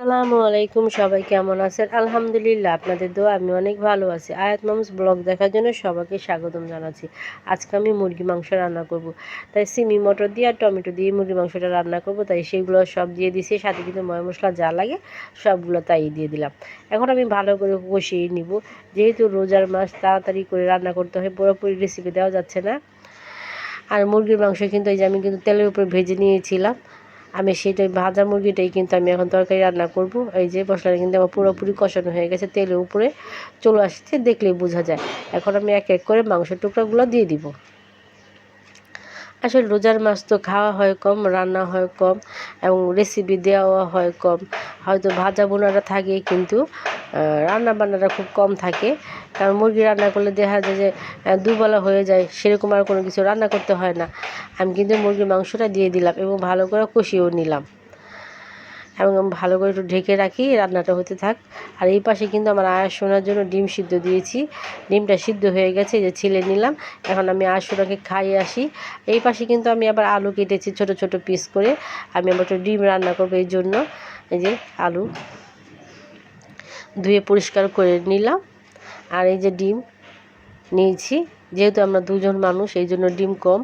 আসসালামু আলাইকুম, সবাই কেমন আছেন? আলহামদুলিল্লাহ, আপনাদের দোয়া আমি অনেক ভালো আছি। আয়াত মামুস ব্লগ দেখার জন্য সবাইকে স্বাগতম জানাচ্ছি। আজকে আমি মুরগি মাংস রান্না করব, তাই সিমি মটর দিয়ে আর টমেটো দিয়ে মুরগি মাংসটা রান্না করব। তাই সেইগুলো সব দিয়ে দিছি, সাথে কিন্তু ময় মশলা যা লাগে সবগুলো তাই দিয়ে দিলাম। এখন আমি ভালো করে কষিয়ে নিব। যেহেতু রোজার মাস, তাড়াতাড়ি করে রান্না করতে হয়, পুরোপুরি রেসিপি দেওয়া যাচ্ছে না। আর মুরগির মাংস কিন্তু এই যে আমি কিন্তু তেলের উপর ভেজে নিয়েছিলাম। আমি সেটাই ভাজা মুরগিটাই কিন্তু আমি এখন তরকারি রান্না করব। এই যে মশলাটা কিন্তু আমার পুরোপুরি কষানো হয়ে গেছে, তেলের উপরে চলে আসছে, দেখলেই বোঝা যায়। এখন আমি এক এক করে মাংসের টুকরাগুলো দিয়ে দিব। আসলে রোজার মাছ তো খাওয়া হয় কম, রান্না হয় কম এবং রেসিপি দেওয়া হয় কম। হয়তো ভাজা বোনাটা থাকে, কিন্তু রান্না বান্নাটা খুব কম থাকে। কারণ মুরগি রান্না করলে দেখা যায় যে দুবেলা হয়ে যায়, সেরকম আর কোনো কিছু রান্না করতে হয় না। আমি কিন্তু মুরগির মাংসটা দিয়ে দিলাম এবং ভালো করে কষিয়েও নিলাম, এবং আমি ভালো করে একটু ঢেকে রাখি, রান্নাটা হতে থাক। আর এই পাশে কিন্তু আমার আয়াসোনার জন্য ডিম সিদ্ধ দিয়েছি। ডিমটা সিদ্ধ হয়ে গেছে, যে ছিলে নিলাম। এখন আমি আয়াসোনাকে খাইয়ে আসি। এই পাশে কিন্তু আমি আবার আলু কেটেছি ছোট ছোট পিস করে। আমি আবার একটু ডিম রান্না করবো, এই জন্য এই যে আলু ধুয়ে পরিষ্কার করে নিলাম। আর এই যে ডিম নিয়েছি, যেহেতু আমরা দুজন মানুষ এই জন্য ডিম কম।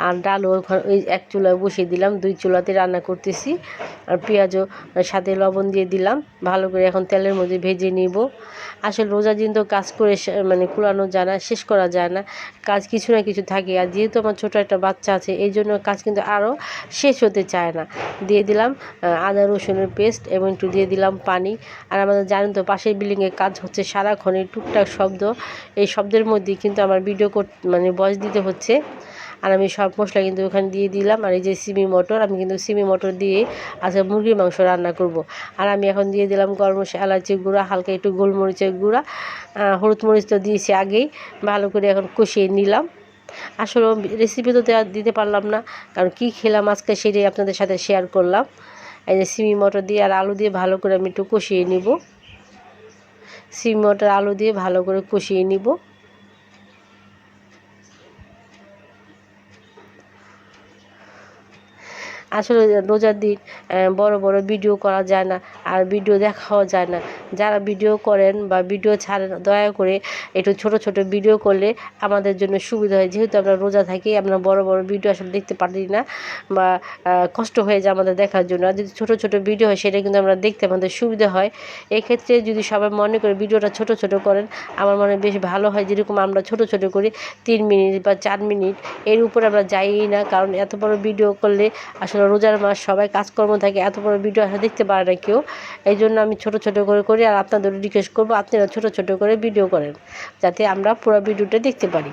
আর ডালও ওই এক চুলায় বসিয়ে দিলাম, 2 চুলাতে রান্না করতেছি। আর পেঁয়াজও সাথে লবণ দিয়ে দিলাম, ভালো করে এখন তেলের মধ্যে ভেজে নিব। আসলে রোজার দিন তো কাজ করে মানে কুলানো যায় না, শেষ করা যায় না, কাজ কিছু না কিছু থাকে। আর যেহেতু আমার ছোটো একটা বাচ্চা আছে, এই জন্য কাজ কিন্তু আরও শেষ হতে চায় না। দিয়ে দিলাম আদা রসুনের পেস্ট এবং একটু দিয়ে দিলাম পানি। আর আমাদের জানেন তো, পাশের বিল্ডিংয়ে কাজ হচ্ছে সারাক্ষণের টুকটাক শব্দ। এই শব্দের মধ্যেই কিন্তু আমার ভিডিও মানে ভয়েস দিতে হচ্ছে। আর আমি সব মশলা কিন্তু ওখানে দিয়ে দিলাম। আর এই যে সিমি মটর, আমি কিন্তু সিমি মটর দিয়ে আজকে মুরগির মাংস রান্না করব। আর আমি এখন দিয়ে দিলাম গরম মশলা, এলাচি গুঁড়া, হালকা একটু গোলমরিচের গুঁড়া, হলুদ মরিচ তো দিয়েছি আগেই। ভালো করে এখন কষিয়ে নিলাম। আসলে রেসিপি তো দিতে পারলাম না, কারণ কী খেলাম আজকে সেটাই আপনাদের সাথে শেয়ার করলাম। এই যে সিমি মটর দিয়ে আর আলু দিয়ে ভালো করে আমি একটু কষিয়ে নিব। সিমি মটর আলু দিয়ে ভালো করে কষিয়ে নিব। আসলে রোজার দিন বড় বড় ভিডিও করা যায় না, আর ভিডিও দেখাও যায় না। যারা ভিডিও করেন বা ভিডিও ছাড়েন, দয়া করে একটু ছোট ছোট ভিডিও করলে আমাদের জন্য সুবিধা হয়। যেহেতু আমরা রোজা থাকি, আমরা বড় বড় ভিডিও আসলে দেখতে পারি না, বা কষ্ট হয়ে যায় আমাদের দেখার জন্য। আর যদি ছোট ছোট ভিডিও হয়, সেটা কিন্তু আমরা দেখতে আমাদের সুবিধা হয়। এক্ষেত্রে যদি সবাই মনে করে ভিডিওটা ছোট ছোট করেন, আমার মনে বেশ ভালো হয়। যেরকম আমরা ছোট ছোট করি, 3 মিনিট বা 4 মিনিট, এর উপরে আমরা যাইই না। কারণ এত বড় ভিডিও করলে আসলে রোজার মাস, সবাই কাজকর্ম থাকে, এত বড় ভিডিও আসলে দেখতে পারে না কেউ। এই জন্য আমি ছোট ছোট করে করি। আর আপনাদের রিকোয়েস্ট করবো, আপনারা ছোট ছোট করে ভিডিও করেন, যাতে আমরা পুরো ভিডিওটা দেখতে পারি।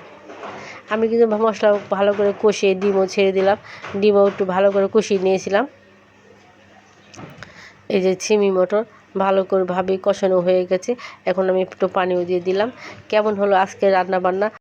আমি কিন্তু মশলা ভালো করে কষিয়ে ডিমও ছেড়ে দিলাম। ডিমও একটু ভালো করে কষিয়ে নিয়েছিলাম। এই যে সিমি মটর ভালো করে ভাবে কষানো হয়ে গেছে। এখন আমি একটু পানিও দিয়ে দিলাম। কেমন হলো আজকে রান্না বান্না?